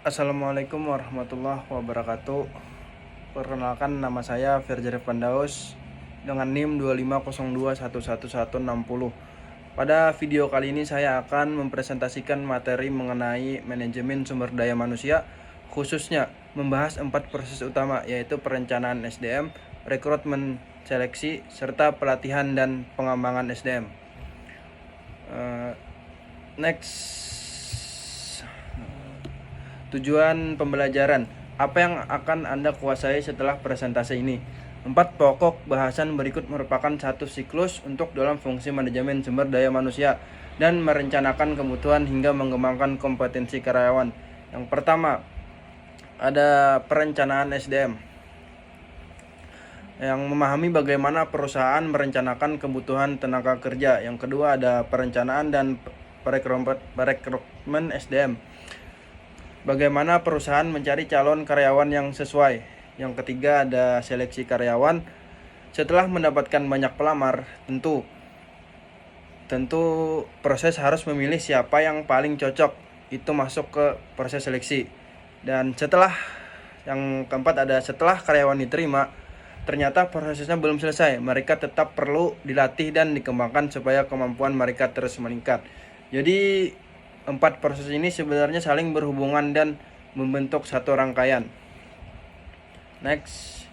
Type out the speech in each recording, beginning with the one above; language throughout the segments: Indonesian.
Assalamualaikum warahmatullahi wabarakatuh. Perkenalkan, nama saya Firjari Pandaus dengan NIM 2502111160. Pada video kali ini saya akan mempresentasikan materi mengenai manajemen sumber daya manusia, khususnya membahas 4 proses utama, yaitu perencanaan SDM, rekrutmen seleksi, serta pelatihan dan pengembangan SDM. Next, tujuan pembelajaran. Apa yang akan Anda kuasai setelah presentasi ini? 4 pokok bahasan berikut merupakan satu siklus untuk dalam fungsi manajemen sumber daya manusia dan merencanakan kebutuhan hingga mengembangkan kompetensi karyawan. Yang pertama, ada perencanaan SDM, yang memahami bagaimana perusahaan merencanakan kebutuhan tenaga kerja. Yang kedua, ada perencanaan dan perekrutmen SDM, bagaimana perusahaan mencari calon karyawan yang sesuai. Yang ketiga, ada seleksi karyawan. Setelah mendapatkan banyak pelamar, tentu proses harus memilih siapa yang paling cocok. Itu masuk ke proses seleksi. Dan yang keempat, ada setelah karyawan diterima, ternyata prosesnya belum selesai. Mereka tetap perlu dilatih dan dikembangkan supaya kemampuan mereka terus meningkat. Jadi 4 proses ini sebenarnya saling berhubungan dan membentuk satu rangkaian. Next,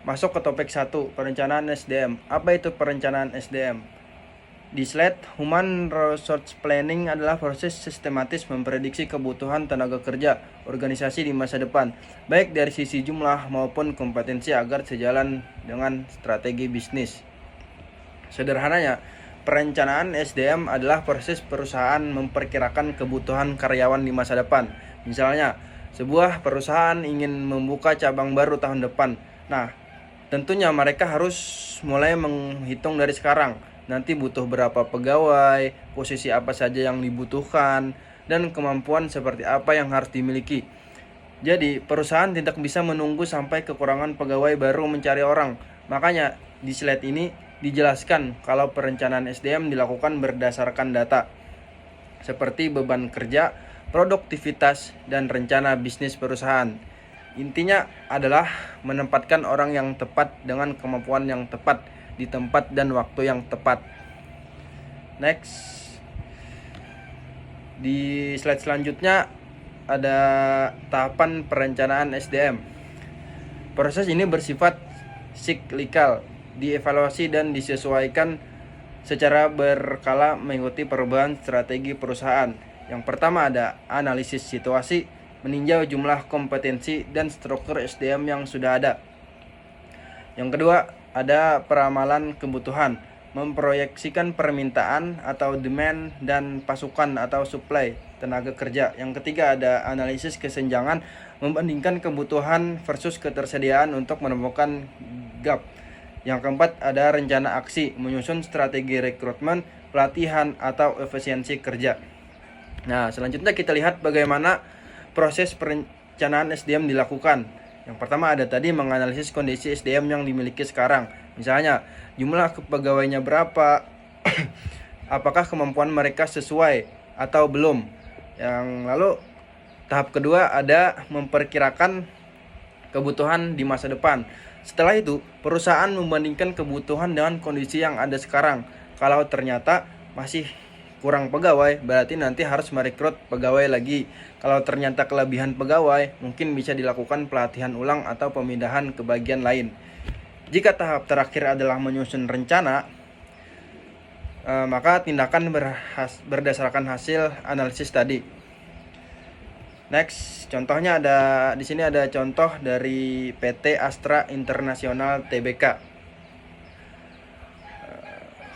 masuk ke topik 1, perencanaan SDM. Apa itu perencanaan SDM? Di slide, Human Resource Planning adalah proses sistematis memprediksi kebutuhan tenaga kerja organisasi di masa depan, baik dari sisi jumlah maupun kompetensi agar sejalan dengan strategi bisnis. Sederhananya, perencanaan SDM adalah proses perusahaan memperkirakan kebutuhan karyawan di masa depan. Misalnya, sebuah perusahaan ingin membuka cabang baru tahun depan. Nah, tentunya mereka harus mulai menghitung dari sekarang. Nanti butuh berapa pegawai, posisi apa saja yang dibutuhkan, dan kemampuan seperti apa yang harus dimiliki. Jadi, perusahaan tidak bisa menunggu sampai kekurangan pegawai baru mencari orang. Makanya, di slide ini dijelaskan kalau perencanaan SDM dilakukan berdasarkan data, seperti beban kerja, produktivitas, dan rencana bisnis perusahaan. Intinya adalah menempatkan orang yang tepat dengan kemampuan yang tepat di tempat dan waktu yang tepat. Next, di slide selanjutnya ada tahapan perencanaan SDM. Proses ini bersifat siklikal, dievaluasi dan disesuaikan secara berkala mengikuti perubahan strategi perusahaan. Yang pertama, ada analisis situasi, meninjau jumlah kompetensi dan struktur SDM yang sudah ada. Yang kedua, ada peramalan kebutuhan, memproyeksikan permintaan atau demand dan pasukan atau supply tenaga kerja. Yang ketiga, ada analisis kesenjangan, membandingkan kebutuhan versus ketersediaan untuk menemukan gap. Yang keempat, ada rencana aksi, menyusun strategi rekrutmen, pelatihan, atau efisiensi kerja. Nah, selanjutnya kita lihat bagaimana proses perencanaan SDM dilakukan. Yang pertama, ada tadi menganalisis kondisi SDM yang dimiliki sekarang. Misalnya, jumlah pegawainya berapa, apakah kemampuan mereka sesuai atau belum. Yang lalu, tahap kedua ada memperkirakan kebutuhan di masa depan. Setelah itu, perusahaan membandingkan kebutuhan dengan kondisi yang ada sekarang. Kalau ternyata masih kurang pegawai, berarti nanti harus merekrut pegawai lagi. Kalau ternyata kelebihan pegawai, mungkin bisa dilakukan pelatihan ulang atau pemindahan ke bagian lain. Jika tahap terakhir adalah menyusun rencana, maka tindakan berdasarkan hasil analisis tadi. Next, contohnya di sini ada contoh dari PT Astra Internasional Tbk.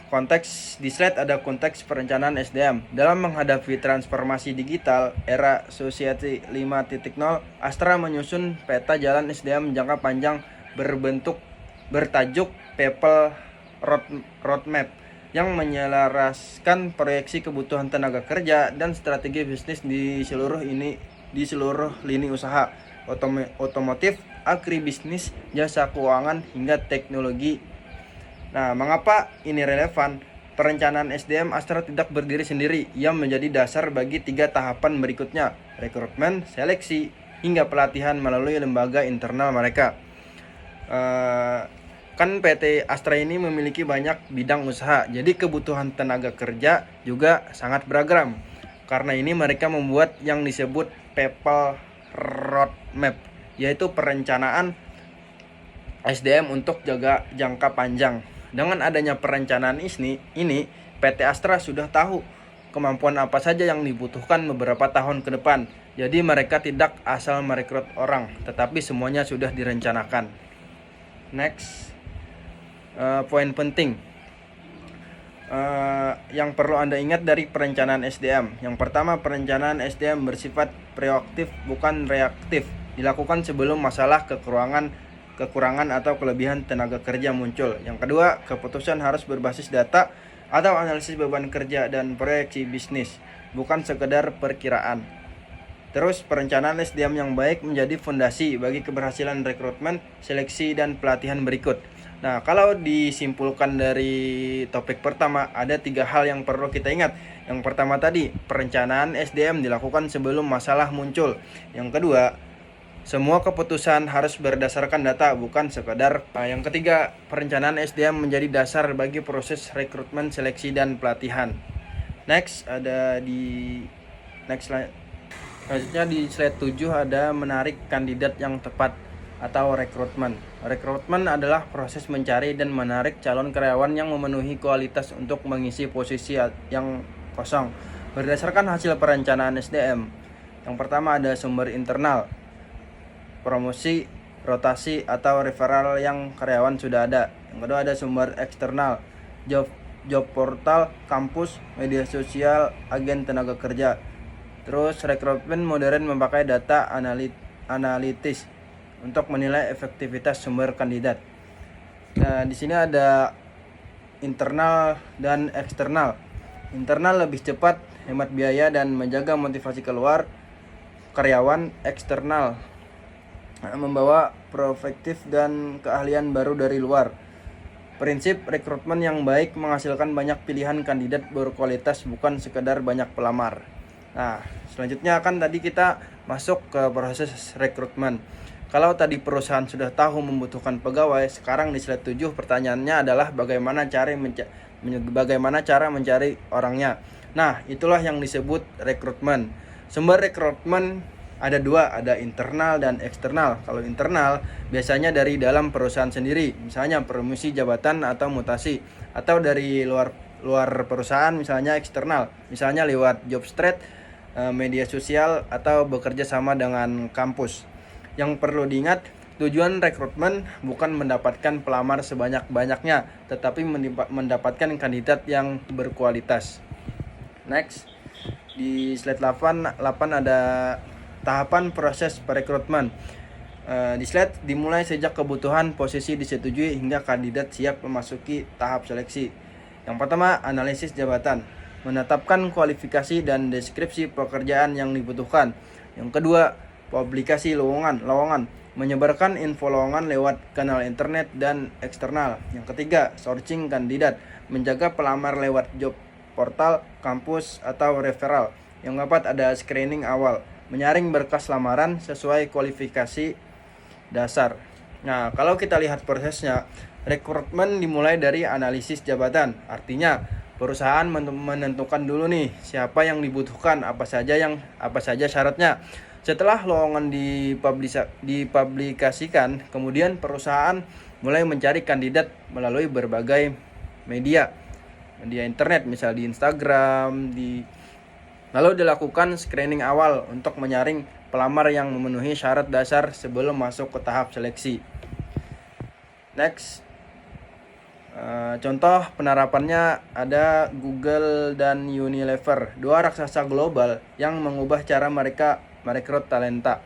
Konteks di slide ada konteks perencanaan SDM. Dalam menghadapi transformasi digital era Society 5.0, Astra menyusun peta jalan SDM jangka panjang bertajuk People Roadmap yang menyelaraskan proyeksi kebutuhan tenaga kerja dan strategi bisnis di seluruh lini usaha, otomotif, agribisnis, jasa keuangan, hingga teknologi. Nah, mengapa ini relevan? perencanaan SDM Astra tidak berdiri sendiri. Ia menjadi dasar bagi 3 tahapan berikutnya: rekrutmen, seleksi, hingga pelatihan melalui lembaga internal mereka. Kan PT Astra ini memiliki banyak bidang usaha, jadi kebutuhan tenaga kerja juga sangat beragam. Karena ini mereka membuat yang disebut People Roadmap, yaitu perencanaan SDM untuk jangka panjang. Dengan adanya perencanaan ini, PT Astra sudah tahu kemampuan apa saja yang dibutuhkan beberapa tahun ke depan. Jadi mereka tidak asal merekrut orang, tetapi semuanya sudah direncanakan. Next, poin penting yang perlu Anda ingat dari perencanaan SDM. Yang pertama, perencanaan SDM bersifat proaktif bukan reaktif. Dilakukan sebelum masalah kekurangan atau kelebihan tenaga kerja muncul. Yang kedua, keputusan harus berbasis data atau analisis beban kerja dan proyeksi bisnis, bukan sekedar perkiraan. Terus, perencanaan SDM yang baik menjadi fondasi bagi keberhasilan rekrutmen, seleksi, dan pelatihan berikut. Nah, kalau disimpulkan dari topik pertama, ada 3 hal yang perlu kita ingat. Yang pertama tadi, perencanaan SDM dilakukan sebelum masalah muncul. Yang kedua, semua keputusan harus berdasarkan data, bukan sekadar. Yang ketiga, perencanaan SDM menjadi dasar bagi proses rekrutmen, seleksi, dan pelatihan. Selanjutnya di slide 7 ada menarik kandidat yang tepat atau rekrutmen. Rekrutmen adalah proses mencari dan menarik calon karyawan yang memenuhi kualitas untuk mengisi posisi yang kosong berdasarkan hasil perencanaan SDM. Yang pertama ada sumber internal, promosi, rotasi, atau referral yang karyawan sudah ada. Yang kedua ada sumber eksternal, job portal, kampus, media sosial, agen tenaga kerja. Terus rekrutmen modern memakai data analitis untuk menilai efektivitas sumber kandidat. Nah, di sini ada internal dan eksternal. Internal lebih cepat, hemat biaya, dan menjaga motivasi keluar karyawan. Eksternal membawa prospektif dan keahlian baru dari luar. Prinsip rekrutmen yang baik menghasilkan banyak pilihan kandidat berkualitas, bukan sekedar banyak pelamar. Nah, selanjutnya kan tadi kita masuk ke proses rekrutmen. Kalau tadi perusahaan sudah tahu membutuhkan pegawai, sekarang di slide 7 pertanyaannya adalah bagaimana cara mencari orangnya. Nah, itulah yang disebut rekrutmen. Sumber rekrutmen ada 2, ada internal dan eksternal. Kalau internal biasanya dari dalam perusahaan sendiri, misalnya promosi jabatan atau mutasi, atau dari luar perusahaan, misalnya eksternal, misalnya lewat job street, media sosial, atau bekerja sama dengan kampus. Yang perlu diingat, tujuan rekrutmen bukan mendapatkan pelamar sebanyak-banyaknya, tetapi mendapatkan kandidat yang berkualitas. Next, di slide 8 ada tahapan proses perekrutmen. Di slide dimulai sejak kebutuhan posisi disetujui hingga kandidat siap memasuki tahap seleksi. Yang pertama, analisis jabatan, menetapkan kualifikasi dan deskripsi pekerjaan yang dibutuhkan. Yang kedua, publikasi lowongan, menyebarkan info lowongan lewat kanal internet dan eksternal. Yang ketiga, sourcing kandidat, menjaga pelamar lewat job portal, kampus, atau referral. Yang keempat ada screening awal, menyaring berkas lamaran sesuai kualifikasi dasar. Nah, kalau kita lihat prosesnya, rekrutmen dimulai dari analisis jabatan. Artinya, perusahaan menentukan dulu nih siapa yang dibutuhkan, apa saja syaratnya. Setelah lowongan dipublikasikan, kemudian perusahaan mulai mencari kandidat melalui berbagai media internet, misal di Instagram, lalu dilakukan screening awal untuk menyaring pelamar yang memenuhi syarat dasar sebelum masuk ke tahap seleksi. Next, contoh penerapannya ada Google dan Unilever, 2 raksasa global yang mengubah cara mereka merekrut talenta.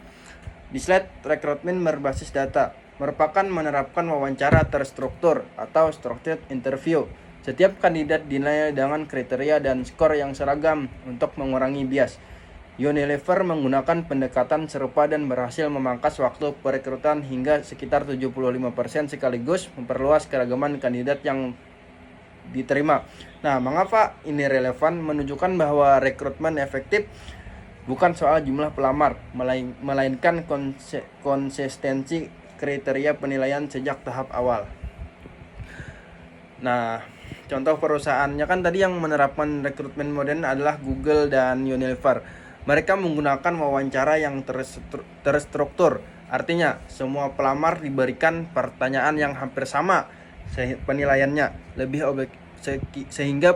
Di slide, rekrutmen berbasis data merupakan menerapkan wawancara terstruktur atau structured interview. Setiap kandidat dinilai dengan kriteria dan skor yang seragam untuk mengurangi bias. Unilever menggunakan pendekatan serupa dan berhasil memangkas waktu perekrutan hingga sekitar 75% sekaligus memperluas keragaman kandidat yang diterima. Nah, mengapa ini relevan? Menunjukkan bahwa rekrutmen efektif bukan soal jumlah pelamar, melainkan konsistensi kriteria penilaian sejak tahap awal. Nah, contoh perusahaannya kan tadi yang menerapkan rekrutmen modern adalah Google dan Unilever. Mereka menggunakan wawancara yang terstruktur. Artinya, semua pelamar diberikan pertanyaan yang hampir sama sehingga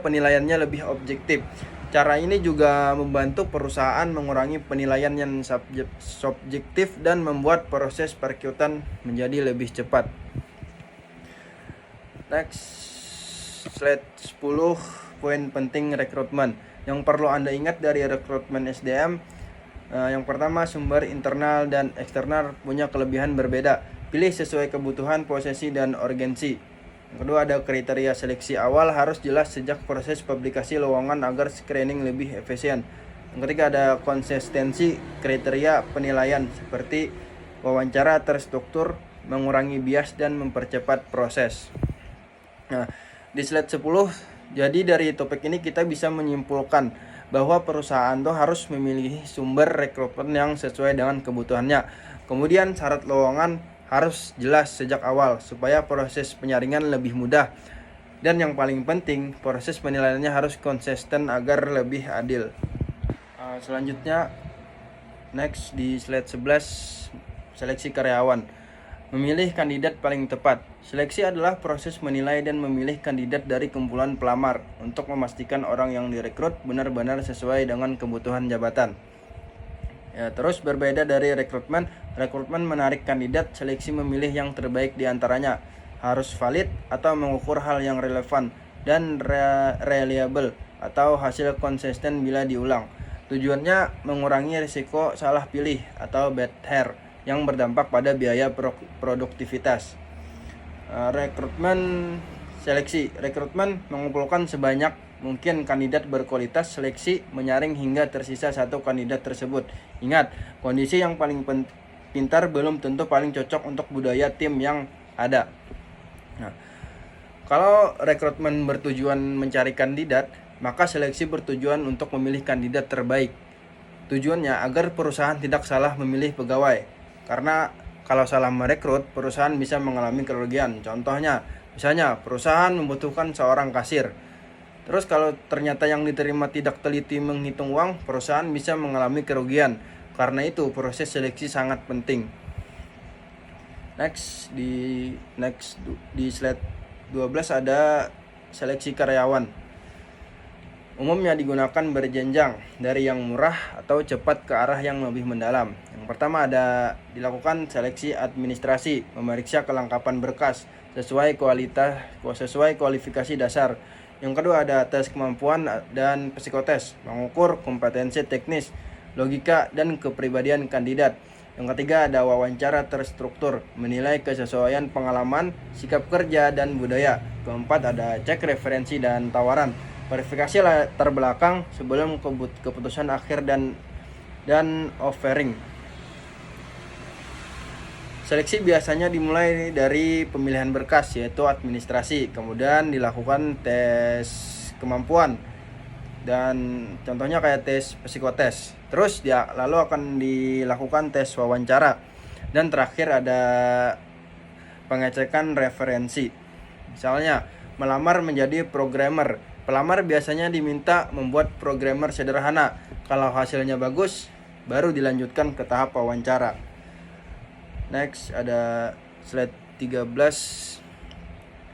penilaiannya lebih objektif. Cara ini juga membantu perusahaan mengurangi penilaian yang subjektif dan membuat proses perekrutan menjadi lebih cepat. Next, slide 10 poin penting rekrutmen yang perlu Anda ingat dari rekrutmen SDM. Yang pertama, sumber internal dan eksternal punya kelebihan berbeda. Pilih sesuai kebutuhan, posisi, dan urgensi. Yang kedua, ada kriteria seleksi awal harus jelas sejak proses publikasi lowongan agar screening lebih efisien. Yang ketiga, ada konsistensi kriteria penilaian seperti wawancara terstruktur, mengurangi bias, dan mempercepat proses. Nah, di slide 10, jadi dari topik ini kita bisa menyimpulkan bahwa perusahaan itu harus memilih sumber rekrutmen yang sesuai dengan kebutuhannya. Kemudian syarat lowongan harus jelas sejak awal supaya proses penyaringan lebih mudah. Dan yang paling penting, proses penilaiannya harus konsisten agar lebih adil. Selanjutnya, next di slide 11, seleksi karyawan. Memilih kandidat paling tepat. Seleksi adalah proses menilai dan memilih kandidat dari kumpulan pelamar untuk memastikan orang yang direkrut benar-benar sesuai dengan kebutuhan jabatan. Terus berbeda dari rekrutmen menarik kandidat, seleksi memilih yang terbaik di antaranya. Harus valid atau mengukur hal yang relevan dan reliable atau hasil konsisten bila diulang. Tujuannya mengurangi risiko salah pilih atau bad hire yang berdampak pada biaya produktivitas. Rekrutmen mengumpulkan sebanyak mungkin kandidat berkualitas, seleksi menyaring hingga tersisa satu kandidat tersebut. Ingat, kondisi yang paling pintar belum tentu paling cocok untuk budaya tim yang ada. Nah, kalau rekrutmen bertujuan mencari kandidat, maka seleksi bertujuan untuk memilih kandidat terbaik. Tujuannya agar perusahaan tidak salah memilih pegawai. Karena kalau salah merekrut, perusahaan bisa mengalami kerugian. Contohnya, misalnya perusahaan membutuhkan seorang kasir. Terus kalau ternyata yang diterima tidak teliti menghitung uang, perusahaan bisa mengalami kerugian. Karena itu proses seleksi sangat penting. Next di slide 12 ada seleksi karyawan. Umumnya digunakan berjenjang dari yang murah atau cepat ke arah yang lebih mendalam. Yang pertama ada dilakukan seleksi administrasi, memeriksa kelengkapan berkas sesuai kualifikasi dasar. Yang kedua ada tes kemampuan dan psikotes, mengukur kompetensi teknis, logika, dan kepribadian kandidat. Yang ketiga ada wawancara terstruktur, menilai kesesuaian pengalaman, sikap kerja, dan budaya. Keempat ada cek referensi dan tawaran, verifikasi latar belakang sebelum keputusan akhir dan offering. Seleksi biasanya dimulai dari pemilihan berkas yaitu administrasi, kemudian dilakukan tes kemampuan dan contohnya kayak tes psikotes. Terus lalu akan dilakukan tes wawancara dan terakhir ada pengecekan referensi. Misalnya melamar menjadi programmer. Pelamar biasanya diminta membuat programmer sederhana. Kalau hasilnya bagus, baru dilanjutkan ke tahap wawancara. Next ada slide 13.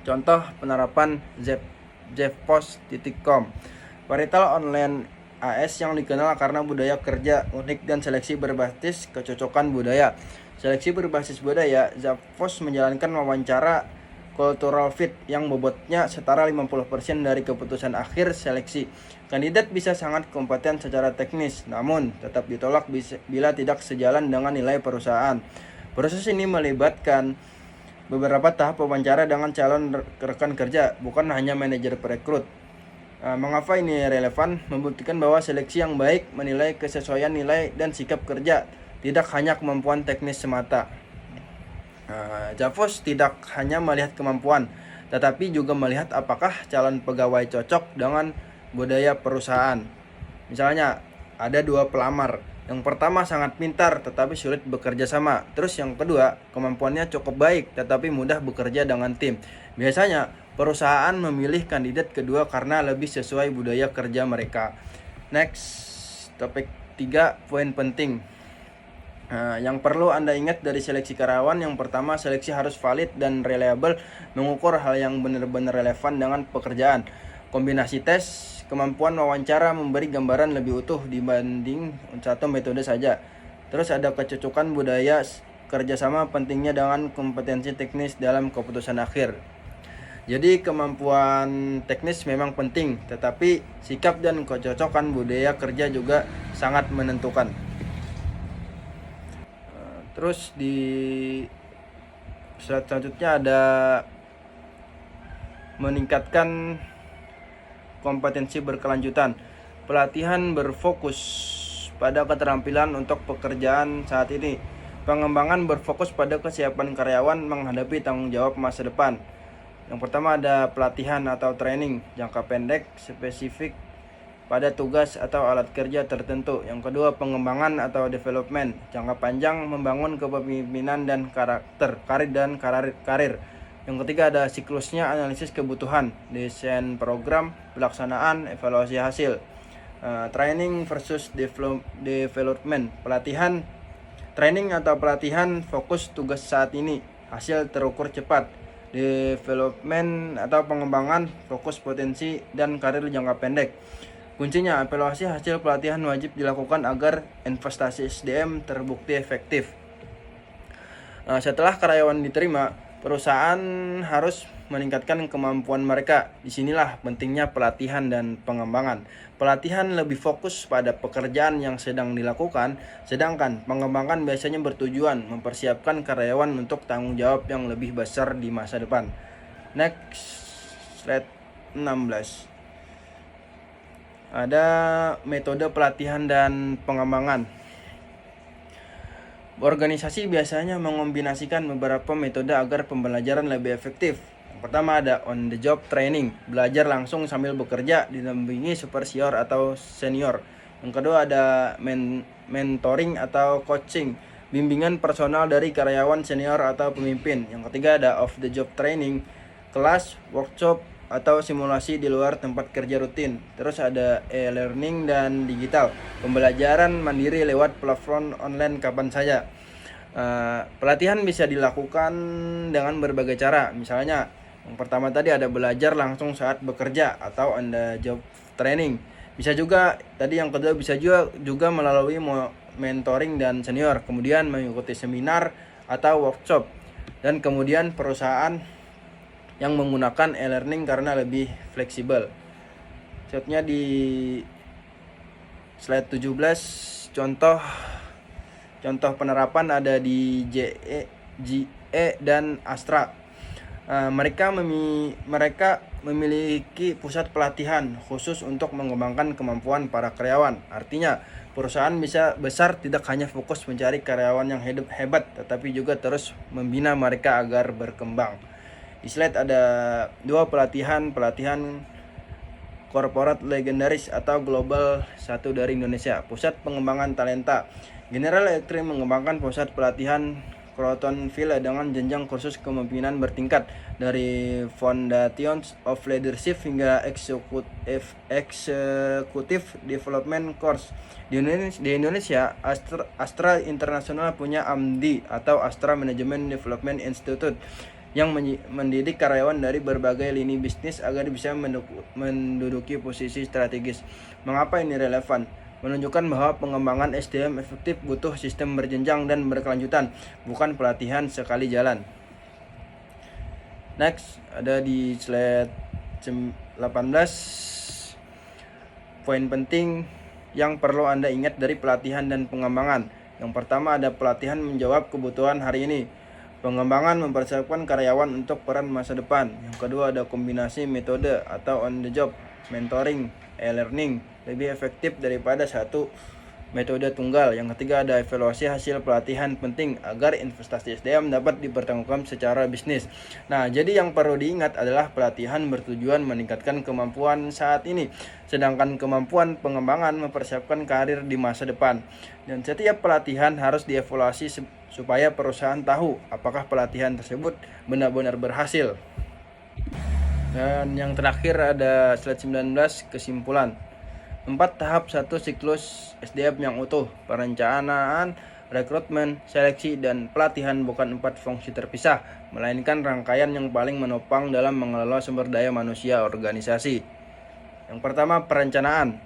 Contoh penerapan Jeffpost.com. Portal online AS yang dikenal karena budaya kerja unik dan seleksi berbasis kecocokan budaya. Seleksi berbasis budaya, Jeffpost menjalankan wawancara cultural fit yang bobotnya setara 50% dari keputusan akhir seleksi. Kandidat bisa sangat kompeten secara teknis, namun tetap ditolak bila tidak sejalan dengan nilai perusahaan. Proses ini melibatkan beberapa tahap wawancara dengan calon rekan kerja, bukan hanya manajer perekrut. Mengapa ini relevan? Membuktikan bahwa seleksi yang baik menilai kesesuaian nilai dan sikap kerja, tidak hanya kemampuan teknis semata. Jeffpost tidak hanya melihat kemampuan, tetapi juga melihat apakah calon pegawai cocok dengan budaya perusahaan. Misalnya, ada 2 pelamar. Yang pertama sangat pintar tetapi sulit bekerja sama. Terus yang kedua, kemampuannya cukup baik tetapi mudah bekerja dengan tim. Biasanya, perusahaan memilih kandidat kedua karena lebih sesuai budaya kerja mereka. Next, topik 3, poin penting. Yang perlu Anda ingat dari seleksi karyawan, yang pertama, seleksi harus valid dan reliable, mengukur hal yang benar-benar relevan dengan pekerjaan. Kombinasi tes, kemampuan wawancara memberi gambaran lebih utuh dibanding satu metode saja. Terus ada kecocokan budaya kerjasama, pentingnya dengan kompetensi teknis dalam keputusan akhir. Jadi kemampuan teknis memang penting, tetapi sikap dan kecocokan budaya kerja juga sangat menentukan. Terus di slide selanjutnya ada meningkatkan kompetensi berkelanjutan. Pelatihan berfokus pada keterampilan untuk pekerjaan saat ini. Pengembangan berfokus pada kesiapan karyawan menghadapi tanggung jawab masa depan. Yang pertama ada pelatihan atau training jangka pendek spesifik pada tugas atau alat kerja tertentu. Yang kedua, pengembangan atau development jangka panjang, membangun kepemimpinan dan karir. Yang ketiga ada siklusnya, analisis kebutuhan, desain program, pelaksanaan, evaluasi hasil. Training versus development. Training atau pelatihan fokus tugas saat ini, hasil terukur cepat. Development atau pengembangan fokus potensi dan karir jangka pendek. Kuncinya, evaluasi hasil pelatihan wajib dilakukan agar investasi SDM terbukti efektif. Setelah karyawan diterima, perusahaan harus meningkatkan kemampuan mereka. Disinilah pentingnya pelatihan dan pengembangan. Pelatihan lebih fokus pada pekerjaan yang sedang dilakukan, sedangkan pengembangan biasanya bertujuan mempersiapkan karyawan untuk tanggung jawab yang lebih besar di masa depan. Next, slide 16. Ada metode pelatihan dan pengembangan. Organisasi biasanya mengombinasikan beberapa metode agar pembelajaran lebih efektif. Yang pertama ada on the job training, belajar langsung sambil bekerja didampingi superior atau senior. Yang kedua ada mentoring atau coaching, bimbingan personal dari karyawan senior atau pemimpin. Yang ketiga ada off the job training, kelas, workshop atau simulasi di luar tempat kerja rutin. Terus ada e-learning dan digital, pembelajaran mandiri lewat platform online kapan saja. Pelatihan bisa dilakukan dengan berbagai cara. Misalnya yang pertama tadi ada belajar langsung saat bekerja atau on the job training. Bisa juga tadi yang kedua bisa juga melalui mentoring dan senior, kemudian mengikuti seminar atau workshop, dan kemudian perusahaan yang menggunakan e-learning karena lebih fleksibel. Selanjutnya di slide 17, contoh penerapan ada di GE dan Astra. Mereka memiliki pusat pelatihan khusus untuk mengembangkan kemampuan para karyawan. Artinya, perusahaan bisa besar tidak hanya fokus mencari karyawan yang hebat, tetapi juga terus membina mereka agar berkembang. Di slide ada 2 pelatihan korporat legendaris atau global, satu dari Indonesia. Pusat pengembangan talenta. General Electric mengembangkan pusat pelatihan Crotonville dengan jenjang kursus kepemimpinan bertingkat dari Foundations of Leadership hingga Executive Development Course. Di Indonesia, Astra International punya AMDI atau Astra Management Development Institute yang mendidik karyawan dari berbagai lini bisnis agar bisa menduduki posisi strategis. Mengapa ini relevan? Menunjukkan bahwa pengembangan SDM efektif butuh sistem berjenjang dan berkelanjutan, bukan pelatihan sekali jalan. Next, ada di slide 18 poin penting yang perlu Anda ingat dari pelatihan dan pengembangan. Yang pertama ada pelatihan menjawab kebutuhan hari ini. Pengembangan mempersiapkan karyawan untuk peran masa depan. Yang kedua ada kombinasi metode atau on the job, mentoring, e-learning lebih efektif daripada satu metode tunggal. Yang ketiga ada evaluasi hasil pelatihan penting agar investasi SDM dapat dipertanggungjawabkan secara bisnis. Nah, jadi yang perlu diingat adalah pelatihan bertujuan meningkatkan kemampuan saat ini, sedangkan kemampuan pengembangan mempersiapkan karir di masa depan. Dan setiap pelatihan harus dievaluasi supaya perusahaan tahu apakah pelatihan tersebut benar-benar berhasil. Dan yang terakhir ada slide 19, kesimpulan. 4 tahap 1 siklus SDM yang utuh. Perencanaan, rekrutmen, seleksi, dan pelatihan bukan 4 fungsi terpisah, melainkan rangkaian yang paling menopang dalam mengelola sumber daya manusia organisasi. Yang pertama, perencanaan,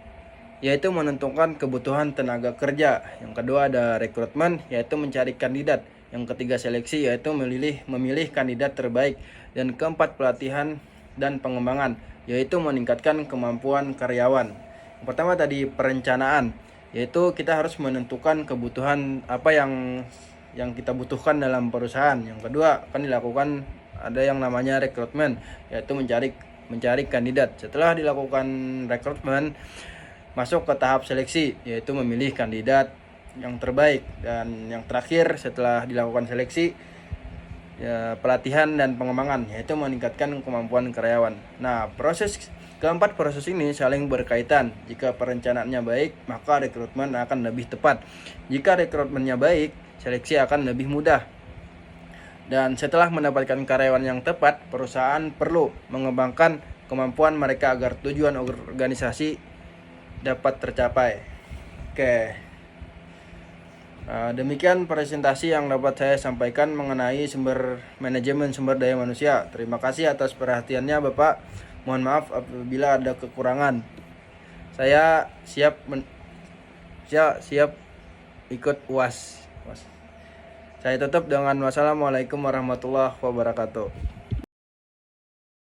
yaitu menentukan kebutuhan tenaga kerja. Yang kedua ada rekrutmen, yaitu mencari kandidat. Yang ketiga seleksi, yaitu memilih kandidat terbaik. Dan keempat pelatihan dan pengembangan, yaitu meningkatkan kemampuan karyawan. Yang pertama tadi perencanaan, yaitu kita harus menentukan kebutuhan apa yang kita butuhkan dalam perusahaan. Yang kedua akan dilakukan ada yang namanya rekrutmen, yaitu mencari kandidat. Setelah dilakukan rekrutmen, masuk ke tahap seleksi, yaitu memilih kandidat yang terbaik. Dan yang terakhir setelah dilakukan seleksi, pelatihan dan pengembangan, yaitu meningkatkan kemampuan karyawan. Nah, keempat proses ini saling berkaitan. Jika perencanaannya baik, maka rekrutmen akan lebih tepat. Jika rekrutmennya baik, seleksi akan lebih mudah. Dan setelah mendapatkan karyawan yang tepat, perusahaan perlu mengembangkan kemampuan mereka agar tujuan organisasi dapat tercapai. Oke. Demikian presentasi yang dapat saya sampaikan mengenai manajemen sumber daya manusia. Terima kasih atas perhatiannya Bapak. Mohon maaf apabila ada kekurangan. Saya siap ikut UAS. Saya tutup dengan wassalamualaikum warahmatullahi wabarakatuh.